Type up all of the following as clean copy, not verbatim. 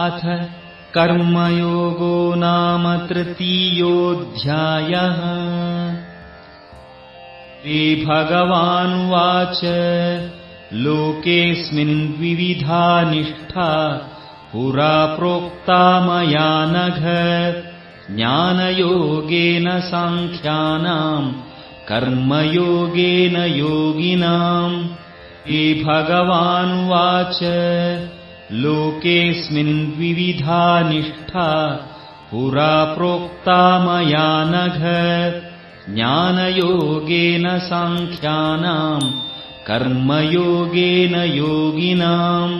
अथ कर्मयोगो नाम तृतीयोऽध्यायः। श्रीभगवानुवाच लोकेऽस्मिन् द्विविधा निष्ठा पुरा प्रोक्ता मया नघ। ज्ञानयोगेन सांख्यानाम् कर्मयोगेन योगिनाम्। श्रीभगवानुवाच लोकेऽस्मिन् द्विविधा निष्ठा पुरा प्रोक्ता मया नघ। ज्ञानयोगेन सांख्यानाम् कर्मयोगेन योगिनाम्।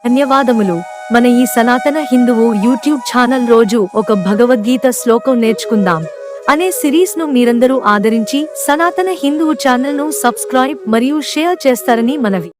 ధన్యవాదములు. మన ఈ సనాతన హిందువు యూట్యూబ్ ఛానల్ రోజు ఒక భగవద్గీత శ్లోకం నేర్చుకుందాం అనే సిరీస్ ను మీరందరూ ఆదరించి సనాతన హిందువు ఛానల్ ను సబ్స్క్రైబ్ మరియు షేర్ చేస్తారని మనవి.